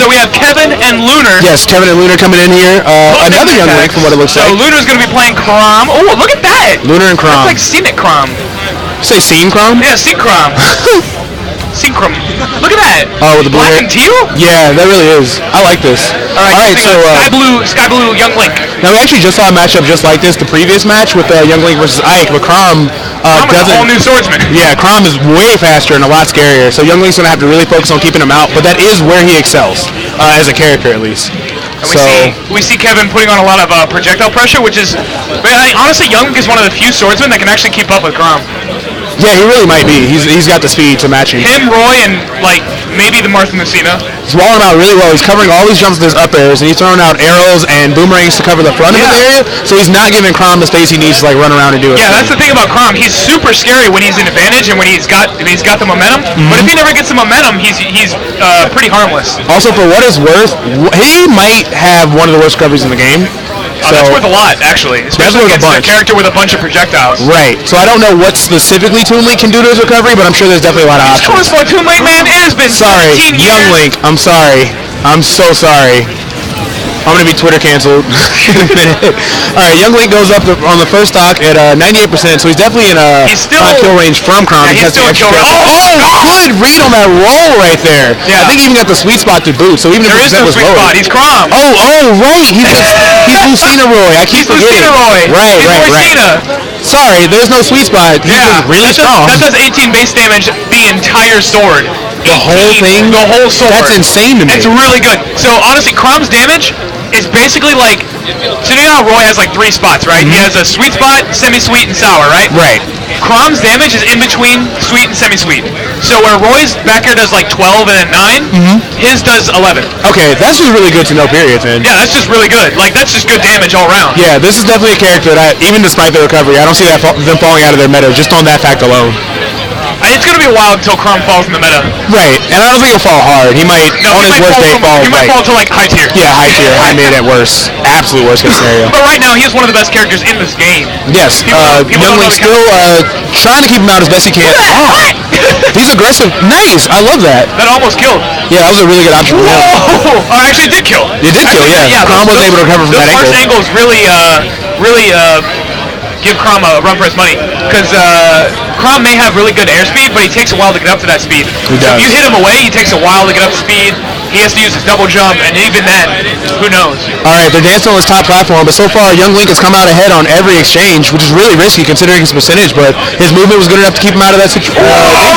So we have Kevn and Lunar. Yes, Kevn and Lunar coming in here. Another young Link from what it looks like. So Lunar's going to be playing Chrom. Oh, look at that. Lunar and Chrom. It's like Scenic Chrom. Say Scene Chrom? Yeah, Scene Chrom. Synchrom. Look at that. Oh, with the blue black hair. and teal? Yeah, that really is. I like this. All right, so Sky Blue, Young Link. Now we actually just saw a matchup just like this, the previous match with Young Link versus Ike, but Chrom a doesn't. whole new swordsman. Yeah, Chrom is way faster and a lot scarier, so Young Link's gonna have to really focus on keeping him out. But that is where he excels as a character, at least. And we see Kevn putting on a lot of projectile pressure, which is honestly, Young Link is one of the few swordsmen that can actually keep up with Chrom. Yeah, he really might be. He's got the speed to match him. Roy, and like maybe the Martha Messina. He's walling him out really well. He's covering all these jumps with his up airs, and he's throwing out arrows and boomerangs to cover the front of his area. So he's not giving Chrom the space he needs to like run around and do it. Yeah, that's the thing about Chrom. He's super scary when he's in advantage and when he's got the momentum. But if he never gets the momentum, he's pretty harmless. Also, for what it's worth, he might have one of the worst recoveries in the game. That's worth a lot, actually, especially against a character with a bunch of projectiles. Right. So I don't know what specifically Toon Link can do to his recovery, but I'm sure there's definitely a lot of options. Of course, Toon Link, man, it has been 17 years. Young Link, I'm sorry. I'm so sorry. I'm going to be Twitter canceled in a minute. All right, Young Link goes up on the first stock at 98%, so he's definitely in a high kill range from Chrom. Yeah, he's still in kill range. Good read on that roll right there. Yeah. I think he even got the sweet spot to boot, so even if the percent was lower. Spot. He's Chrom. Right. He's Lucina Roy. I keep forgetting. Lucina Roy. Right. Sorry, there's no sweet spot. He's really strong. That does 18 base damage the entire sword. The whole thing? The whole sword. That's insane to me. It's really good. So honestly, Chrom's damage is basically like, so you know how Roy has like 3 spots, right? He has a sweet spot, semi-sweet, and sour, right? Right. Chrom's damage is in between sweet and semi-sweet. So where Roy's back here does like 12 and then 9, his does 11. Okay, that's just really good to know, period, man. Yeah, that's just really good. Like, that's just good damage all around. Yeah, this is definitely a character that, even despite the recovery, I don't see them falling out of their meta just on that fact alone. It's going to be a while until Chrom falls in the meta. Right, and I don't think he'll fall hard. He might, on his worst day, fall. He might fall to like high tier. Yeah, high tier, high mid at worst. Absolute worst case scenario. But right now, he is one of the best characters in this game. Yes, Young Link still trying to keep him out as best he can. He's aggressive. Nice, I love that. That almost killed. Yeah, that was a really good option for him. Actually, it did kill. It did kill, yeah. Chrom wasn't able to recover from that angle. Those first angles really give Chrom a run for his money, because Chrom may have really good airspeed, but he takes a while to get up to that speed. He does. So if you hit him away, he takes a while to get up to speed. He has to use his double jump, and even then, who knows? All right, they're dancing on this top platform, but so far, Young Link has come out ahead on every exchange, which is really risky considering his percentage, but his movement was good enough to keep him out of that situation.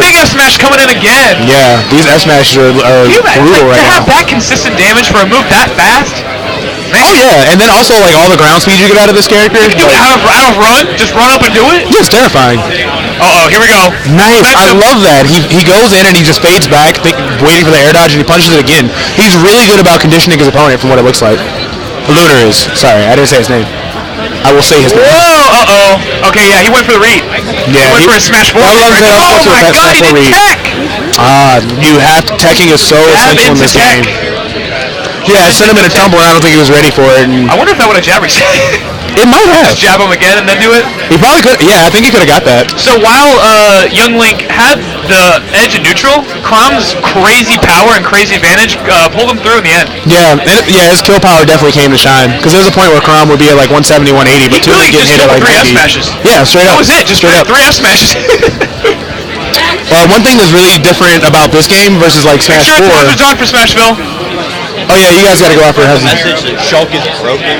Big F smash coming in again. Yeah, these F smashes are brutal right now. To have that consistent damage for a move that fast. Man. Oh yeah, and then also like all the ground speed you get out of this character. Do it out of run? Just run up and do it? Yeah, it's terrifying. Here we go. Nice, I love that. He goes in and he just fades back, waiting for the air dodge, and he punches it again. He's really good about conditioning his opponent from what it looks like. Lunar is. Sorry, I didn't say his name. I will say his name. Whoa, Okay, yeah, he went for the read. Yeah, he went for a smash forward. Oh my god, he did tech! Teching is so essential in this game. Yeah, I sent him in a tumble and I don't think he was ready for it. And I wonder if that would have jab reset. It might have. Just jab him again and then do it? He probably could. Yeah, I think he could have got that. So while Young Link had the edge in neutral, Chrom's crazy power and crazy advantage pulled him through in the end. Yeah, his kill power definitely came to shine. Because there was a point where Chrom would be at like 170, 180, but Toon Link getting hit at like 90. 3 F smashes. Yeah, straight up. That was it, just straight up. 3 F smashes. One thing that's really different about this game versus like Smash 4. It's on for Smashville. Oh yeah, you guys gotta go after Husband. Message that Shulk is broken.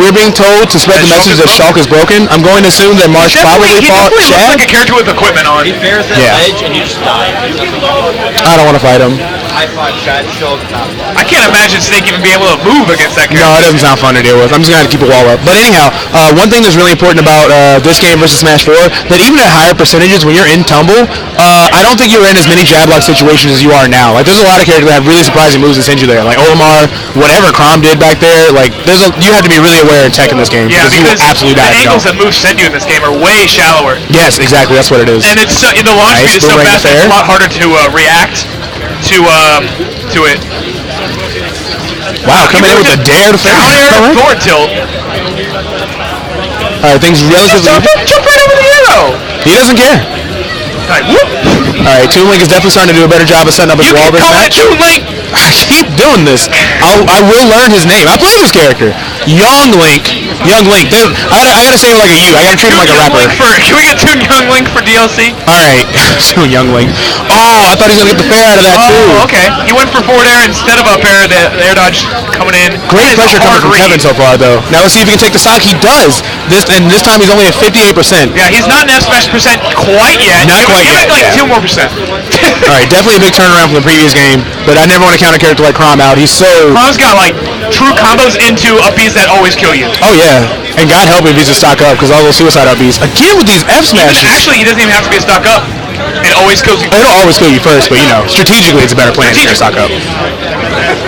We're being told to spread the message that Shulk is broken. I'm going to assume that Marsh probably fought Chad. He looks like a character with equipment on. He bears that edge and you just die. I don't want to fight him. High five, Chad. Shulk, top five. I can't imagine Snake even being able to move against that character. No, it doesn't sound fun to deal with. I'm just going to keep a wall up. But anyhow, one thing that's really important about this game versus Smash 4, that even at higher percentages, when you're in tumble, I don't think you're in as many jab lock situations as you are now. Like, there's a lot of characters that have really surprising moves that send you there. Like Olimar, whatever Chrom did back there, like, you have to be really aware and tech in this game. Yeah, because absolutely the angles that moves send you in this game are way shallower. Yes, exactly. That's what it is. And it's in the launch speed is so fast, it's a lot harder to react to it. Wow, coming in with a dare to down air forward tilt. Alright, things relatively... Jump right over the arrow! He doesn't care. Like, whoop! Alright, Toon Link is definitely starting to do a better job of setting up his wall this match. You can call it Toon Link! doing this. I will learn his name. I play this character. Young Link. Young Link. I gotta say it like a you. I gotta treat him like a rapper. Can we get Toon Young Link for DLC? Alright. Toon Young Link. Oh, I thought he was gonna get the fair out of that too. Oh, okay. He went for forward air instead of up air. The air dodge coming in. Great pressure coming from Kevn so far, though. Now let's see if he can take the stock. He does. This time he's only at 58%. Yeah, he's not an F smash percent quite yet. Not quite yet. Like yeah. 2 more percent. All right, definitely a big turnaround from the previous game. But I never want to count a character like Chrom out. He's so. Chrom's got like true combos into up Bs that always kill you. Oh yeah, and God help him if he's a stock up because all those suicide up Bs. Again with these F smashes. Actually, he doesn't even have to be a stock up. It always kills you. It'll always kill you first, but you know, strategically it's a better plan if you're a stock up.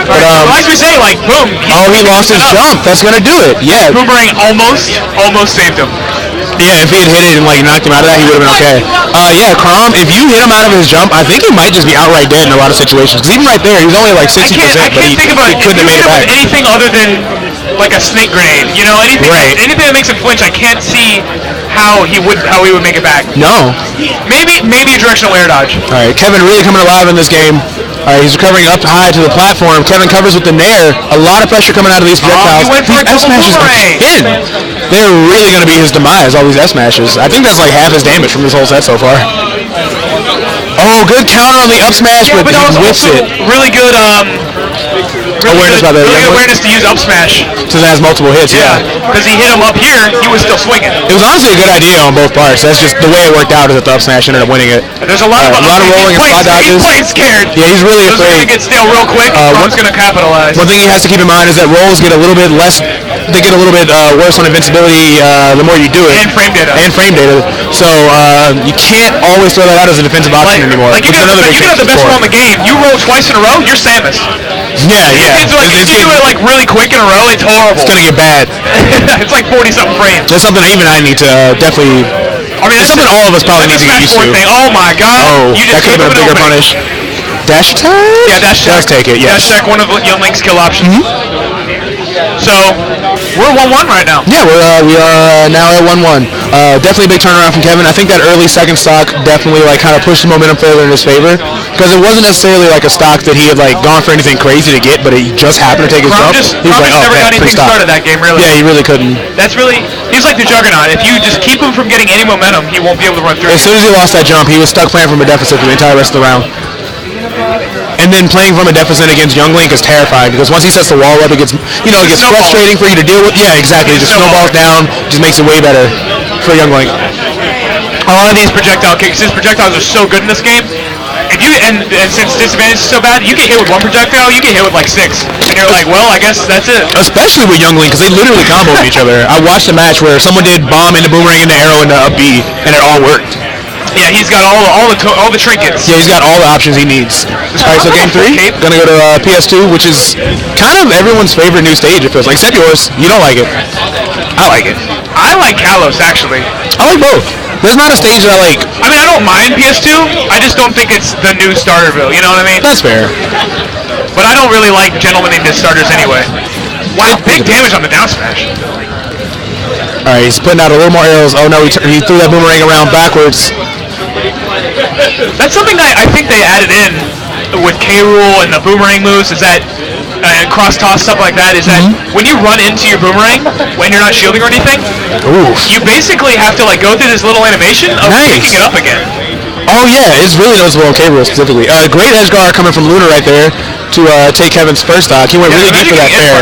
But, like we say, like boom. He lost his jump. That's gonna do it. Yeah. Boomerang almost saved him. Yeah, if he had hit it and like knocked him out of that, he would have been okay. Yeah, Chrom, if you hit him out of his jump, I think he might just be outright dead in a lot of situations. Because even right there, he's only like 60%, I can't think about he couldn't have made it back. Anything other than like a snake grenade, you know, anything that makes him flinch. I can't see how he would make it back. No. Maybe a directional air dodge. All right, Kevn really coming alive in this game. All right, he's recovering up high to the platform. Kevn covers with the nair. A lot of pressure coming out of these projectiles. He went for a double boomerang. They're really going to be his demise, all these S smashes. I think that's like half his damage from this whole set so far. Oh, good counter on the up smash, but he whips it. Really good awareness to use up smash. So that has multiple hits, yeah. Because he hit him up here, he was still swinging. It was honestly a good idea on both parts. That's just the way it worked out is that the up smash ended up winning it. There's a lot of rolling and spot dodges. He's playing scared. Yeah, he's really afraid. Those are going to get stale real quick. One's going to capitalize. One thing he has to keep in mind is that rolls get a little bit less. They get a little bit worse on invincibility the more you do it. And frame data. So you can't always throw that out as a defensive option anymore. Like you got the best roll in the game. You roll twice in a row, you're Samus. Yeah. If you do it like really quick in a row, it's horrible. It's gonna get bad. It's like 40-something frames. That's something even I need to definitely. I mean, that's something all of us probably need to get used to. Oh my god. Oh, that could have been a bigger punish. Dash attack? Yeah, dash attack. Let's take it, yes. Dash attack, one of Young Link's kill options. So, we're 1-1 right now. Yeah, we are now at 1-1. Definitely a big turnaround from Kevn. I think that early second stock definitely like kind of pushed the momentum further in his favor because it wasn't necessarily like a stock that he had like gone for anything crazy to get, but he just happened to take his jump. He was like, oh, never got anything started that game, really. Yeah, he really couldn't. He's like the Juggernaut. If you just keep him from getting any momentum, he won't be able to run through. As soon as he lost that jump, he was stuck playing from a deficit for the entire rest of the round. And then playing from a deficit against Young Link is terrifying because once he sets the wall up, it gets frustrating for you to deal with. Yeah, exactly. It just snowballs down, just makes it way better for Young Link. A lot of these projectile kicks, his projectiles are so good in this game. And since disadvantage is so bad, you get hit with one projectile, you get hit with like 6. And you're like, well, I guess that's it. Especially with Young Link because they literally comboed each other. I watched a match where someone did bomb into boomerang into arrow into up B, and it all worked. Yeah, he's got all the trinkets. Yeah, he's got all the options he needs. Alright, so game 3, gonna go to PS2, which is kind of everyone's favorite new stage, it feels like, except yours. You don't like it. I like it. I like Kalos, actually. I like both. There's not a stage that I like. I mean, I don't mind PS2, I just don't think it's the new Starterville, you know what I mean? That's fair. But I don't really like gentlemen into starters anyway. Wow, big damage on the down smash. Alright, he's putting out a little more arrows. Oh no, he threw that boomerang around backwards. That's something I think they added in with K-Rool and the boomerang moves is that cross toss stuff like that is that when you run into your boomerang when you're not shielding or anything, you basically have to like go through this little animation of picking it up again. Oh yeah, it's really noticeable on K-Rool specifically. Great edge guard coming from Lunar right there to take Kevn's first stock. He went really deep for that fair.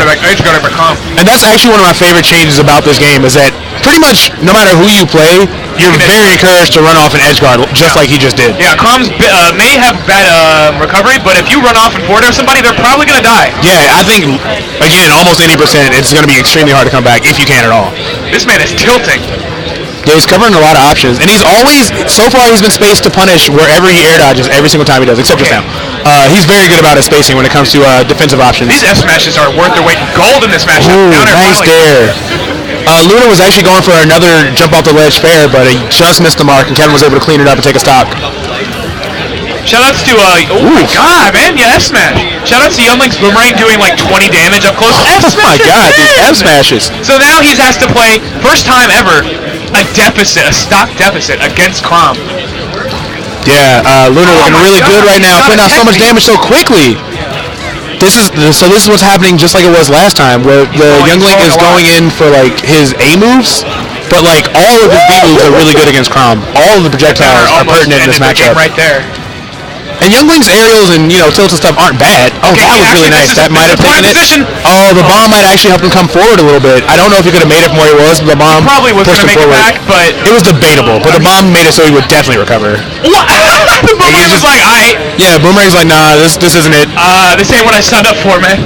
And that's actually one of my favorite changes about this game is that pretty much no matter who you play, you're very encouraged to run off an edge guard just like he just did. Yeah, Chrom may have bad recovery, but if you run off and forward air somebody, they're probably going to die. Yeah, I think, again, almost 80%, it's going to be extremely hard to come back if you can at all. This man is tilting. Yeah, he's covering a lot of options, and he's always, so far he's been spaced to punish wherever he air dodges every single time he does, except just now. He's very good about his spacing when it comes to defensive options. These F smashes are worth their weight in gold in this match. Ooh, nice dare. Lunar was actually going for another jump off the ledge fair, but he just missed the mark, and Kevn was able to clean it up and take a stock. Shoutouts to, oh my god, man, yeah, F smash. Shoutouts to Young Link's boomerang doing like 20 damage up close. F smashes. Oh my god, dude, F smashes. So now he has to play, first time ever, a stock deficit against Chrom. Yeah, Lunar looking really good right now, putting out so much damage so quickly. This is what's happening just like it was last time, where the youngling is going in for like his A moves, but like all of his B moves are really good against Crom. All of the projectiles are pertinent in this matchup. Right there. And Youngling's aerials and tilts and stuff aren't bad. Oh, that was really nice. That might have taken it. Oh, the bomb might actually help him come forward a little bit. I don't know if he could have made it from where he was, but the bomb probably was going to make it back, but it was debatable. But the bomb made it so he would definitely recover. What? The Boomerang was like, yeah, Boomerang's like, nah, this isn't it. This ain't what I signed up for, man.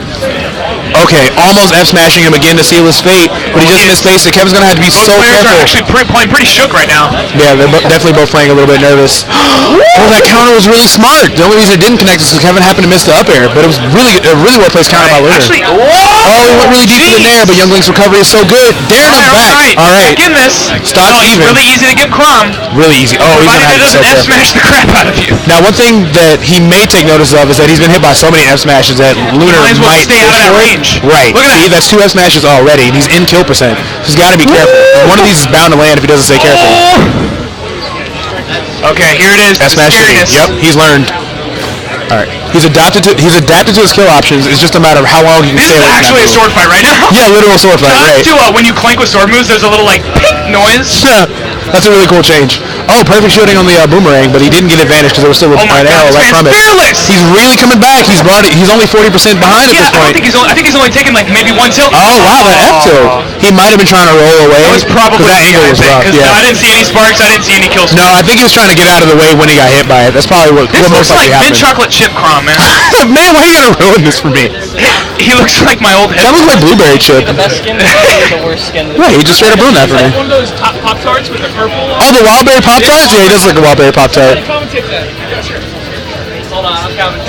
Okay, almost F-smashing him again to seal his fate, but he just misspaced it. Kevin's going to have to be so careful. Both players are actually playing pretty shook right now. Yeah, they're definitely both playing a little bit nervous. Oh, that counter was really smart. The only reason it didn't connect is because Kevn happened to miss the up air, but it was a really well-placed counter by Lunar. Actually, he went really deep in the air, but Youngling's recovery is so good. Daring him back. All right. Back in this. Stocks even. It's really easy to get Crom. Really easy. Oh, he's going to have to be so careful. F-smash the crap out of you. Now, one thing that he may take notice of is that he's been hit by so many F-smashes that Lunar might stay out of that range. Right. Look at that. That's 2 F-smashes already, and he's in kill percent. So he's got to be careful. One of these is bound to land if he doesn't stay careful. Okay, here it is. F-smash city. Yep, he's learned. All right, he's adapted to his kill options. It's just a matter of how long he can stay. This is actually a sword fight right now. Yeah, literal sword fight. Right. When you clank with sword moves, there's a little like pink noise. That's a really cool change. Oh, perfect shooting on the Boomerang, but he didn't get advantage because there was still an arrow right from it. He's really coming back. He's only 40% behind at this point. I think he's only taken like maybe one tilt. Oh wow, that F tilt. He might have been trying to roll away. That was probably that angle was rough. Yeah. I didn't see any sparks. I didn't see any kills. No, I think he was trying to get out of the way when he got hit by it. That's probably what most likely happened. This looks like mint chocolate chip Crom, man. Man, why are you gonna ruin this for me? He looks like my old head. That looks like blueberry chip. The best skin, the worst skin. Right, he just straight up ruined that for me. One of those Pop-Tarts with the purple. Oh, the Wildberry Pop-Tarts? Yeah, he does look like a Wildberry Pop-Tart. Commentate that. Yeah, sure. Hold on, I'm commentating.